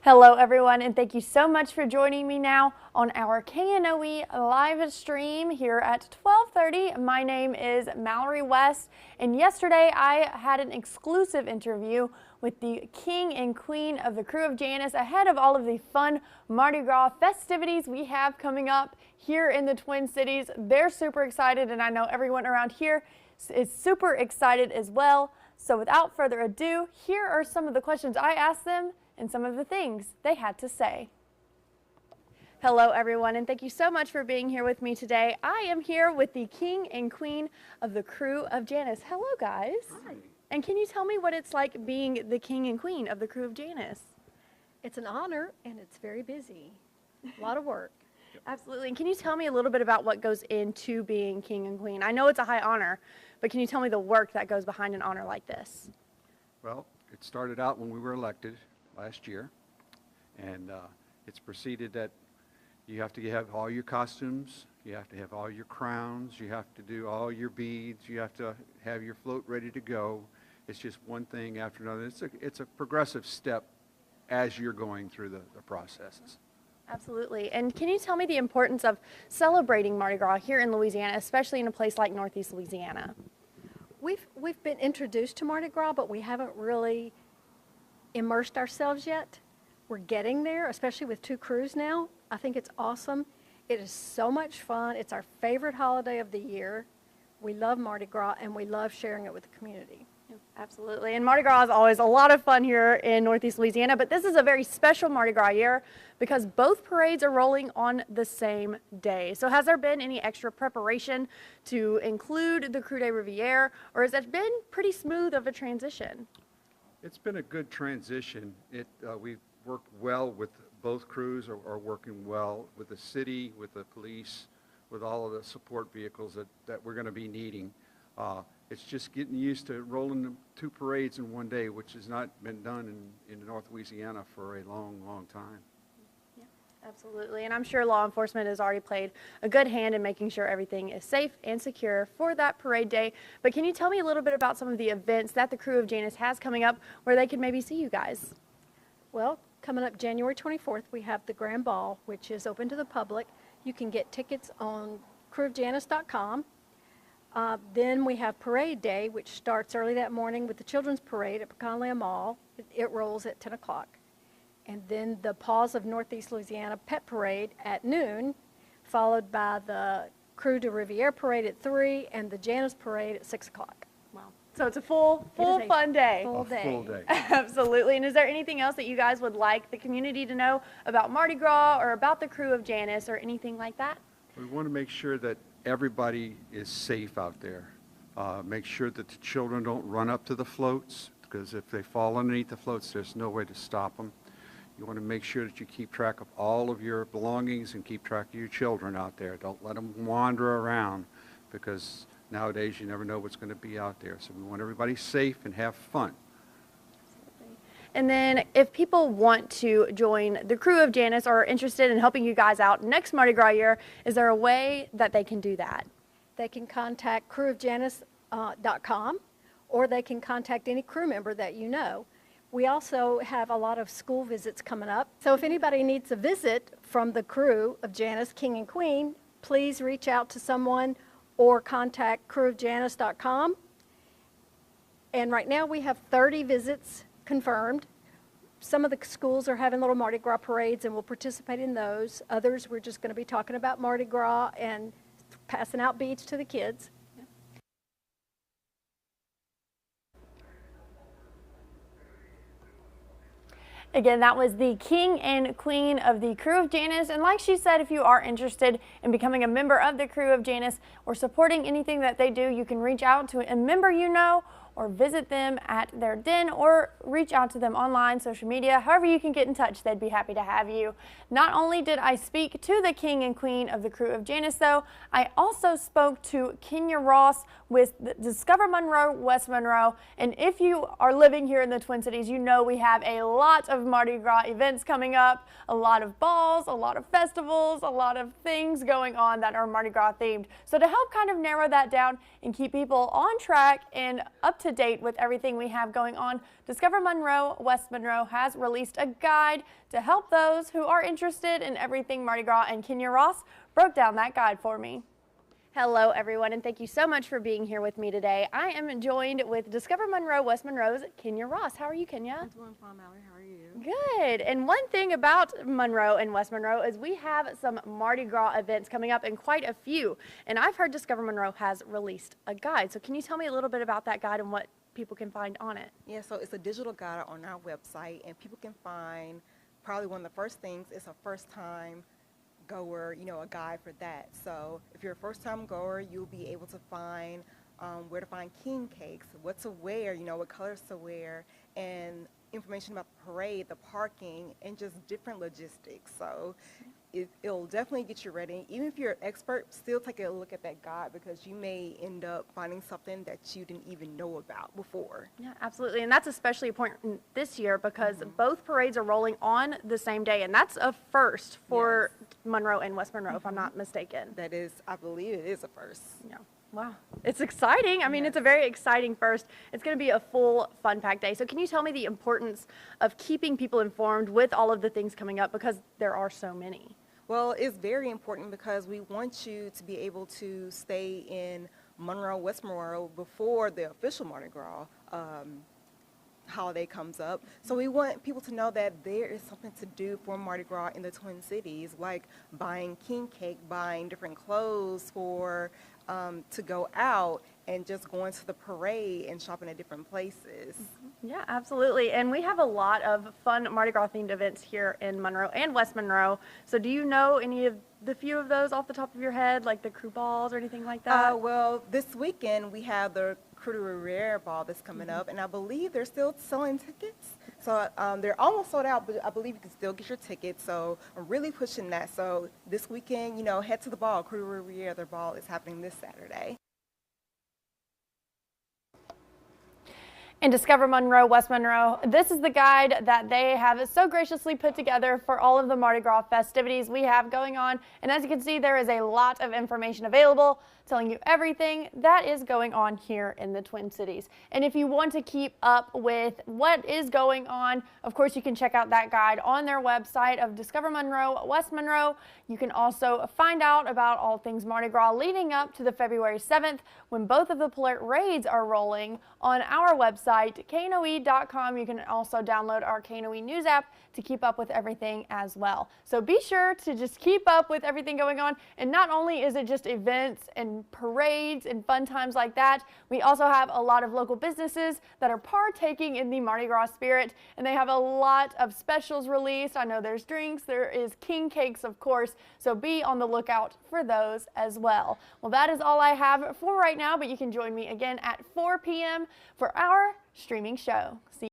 Hello everyone, and thank you so much for joining me now on our KNOE live stream here at 12:30. My name is Mallory West, and yesterday I had an exclusive interview with the King and Queen of the Crew of Janus ahead of all of the fun Mardi Gras festivities we have coming up here in the Twin Cities. They're super excited, and I know everyone around here is super excited as well. So without further ado, here are some of the questions I asked them and some of the things they had to say. Hello everyone, and thank you so much for being here with me today. I am here with the King and Queen of the Crew of Janus. Hello guys. Hi. And can you tell me what it's like being the King and Queen of the Crew of Janus? It's an honor and it's very busy. A lot of work. Absolutely. And can you tell me a little bit about what goes into being King and Queen? I know it's a high honor, but can you tell me the work that goes behind an honor like this? Well, it started out when we were elected last year, and it's proceeded that you have to have all your costumes, you have to have all your crowns, you have to do all your beads, you have to have your float ready to go. It's just one thing after another. It's a progressive step as you're going through the processes. Absolutely. And can you tell me the importance of celebrating Mardi Gras here in Louisiana, especially in a place like Northeast Louisiana? We've been introduced to Mardi Gras, but we haven't really immersed ourselves yet. We're getting there, especially with 2 crews now. I think it's awesome. It is so much fun. It's our favorite holiday of the year. We love Mardi Gras and we love sharing it with the community. Absolutely. And Mardi Gras is always a lot of fun here in Northeast Louisiana, but this is a very special Mardi Gras year because both parades are rolling on the same day. So has there been any extra preparation to include the Crew de Riviere, or has it been pretty smooth of a transition? It's been a good transition. We've worked well with both crews, are working well with the city, with the police, with all of the support vehicles that we're going to be needing. It's just getting used to rolling the 2 parades in one day, which has not been done in North Louisiana for a long, long time. Yeah, absolutely. And I'm sure law enforcement has already played a good hand in making sure everything is safe and secure for that parade day. But can you tell me a little bit about some of the events that the Crew of Janus has coming up where they can maybe see you guys? Well, coming up January 24th, we have the Grand Ball, which is open to the public. You can get tickets on crewofjanus.com. Then we have Parade Day, which starts early that morning with the Children's Parade at Pecan Mall. It rolls at 10 o'clock. And then the Paws of Northeast Louisiana Pet Parade at noon, followed by the Crew de Riviere Parade at 3 and the Janus Parade at 6 o'clock. Wow. So it's a full fun day. Full day. Full day. Absolutely. And is there anything else that you guys would like the community to know about Mardi Gras or about the Crew of Janus or anything like that? We want to make sure that everybody is safe out there. Make sure that the children don't run up to the floats, because if they fall underneath the floats, there's no way to stop them. You want to make sure that you keep track of all of your belongings and keep track of your children out there. Don't let them wander around, because nowadays you never know what's going to be out there. So we want everybody safe and have fun. And then if people want to join the Crew of Janus or are interested in helping you guys out next Mardi Gras year, is there a way that they can do that? They can contact crewofjanus.com, or they can contact any crew member that you know. We also have a lot of school visits coming up. So if anybody needs a visit from the Crew of Janus, King and Queen, please reach out to someone or contact crewofjanus.com. And right now we have 30 visits confirmed. Some of the schools are having little Mardi Gras parades and we'll participate in those. Others, we're just going to be talking about Mardi Gras and passing out beads to the kids. Again, that was the King and Queen of the Crew of Janus. And like she said, if you are interested in becoming a member of the Crew of Janus or supporting anything that they do, you can reach out to a member you know or visit them at their den or reach out to them online, social media, however you can get in touch. They'd be happy to have you. Not only did I speak to the King and Queen of the Crew of Janus, though, I also spoke to Kenya Ross with Discover Monroe, West Monroe. And if you are living here in the Twin Cities, you know we have a lot of Mardi Gras events coming up, a lot of balls, a lot of festivals, a lot of things going on that are Mardi Gras themed. So to help kind of narrow that down and keep people on track and up to to date with everything we have going on, Discover Monroe West Monroe has released a guide to help those who are interested in everything Mardi Gras, and Kenya Ross broke down that guide for me. Hello everyone, and thank you so much for being here with me today. I am joined with Discover Monroe West Monroe's Kenya Ross. How are you, Kenya? I'm doing fine, Mallory. How are you? Good. And one thing about Monroe and West Monroe is we have some Mardi Gras events coming up, and quite a few. And I've heard Discover Monroe has released a guide. So can you tell me a little bit about that guide and what people can find on it? Yeah, so it's a digital guide on our website, and people can find probably one of the first things is a first-time goer, a guide for that. So if you're a first-time goer, you'll be able to find where to find king cakes, what to wear, what colors to wear, and information about the parade, the parking, and just different logistics. So it'll definitely get you ready. Even if you're an expert, still take a look at that guide because you may end up finding something that you didn't even know about before. Yeah, absolutely. And that's especially important this year because both parades are rolling on the same day, and that's a first for Monroe and West Monroe, if I'm not mistaken. That is, I believe it is a first. Yeah. Wow. It's exciting. I mean, it's a very exciting first. It's going to be a full fun-packed day. So can you tell me the importance of keeping people informed with all of the things coming up because there are so many? Well, it's very important because we want you to be able to stay in Monroe, West Monroe before the official Mardi Gras holiday comes up. So we want people to know that there is something to do for Mardi Gras in the Twin Cities, like buying king cake, buying different clothes for to go out, and just going to the parade and shopping at different places. Yeah, absolutely. And we have a lot of fun Mardi Gras themed events here in Monroe and West Monroe. So do you know any of the few of those off the top of your head, like the crew balls or anything like that? Well, this weekend we have the Crew de Rivera ball that's coming up, and I believe they're still selling tickets. So they're almost sold out, but I believe you can still get your tickets. So I'm really pushing that. So this weekend, head to the ball. Crew de Rivera, their ball is happening this Saturday. And Discover Monroe, West Monroe, this is the guide that they have so graciously put together for all of the Mardi Gras festivities we have going on. And as you can see, there is a lot of information available telling you everything that is going on here in the Twin Cities. And if you want to keep up with what is going on, of course, you can check out that guide on their website of Discover Monroe, West Monroe. You can also find out about all things Mardi Gras leading up to the February 7th when both of the parades are rolling on our website, knoe.com. You can also download our KNOE News app to keep up with everything as well. So be sure to just keep up with everything going on. And not only is it just events and parades and fun times like that, we also have a lot of local businesses that are partaking in the Mardi Gras spirit, and they have a lot of specials released. I know there's drinks, there is king cakes, of course, so be on the lookout for those as well. Well, that is all I have for right now, but you can join me again at 4 p.m. for our streaming show. See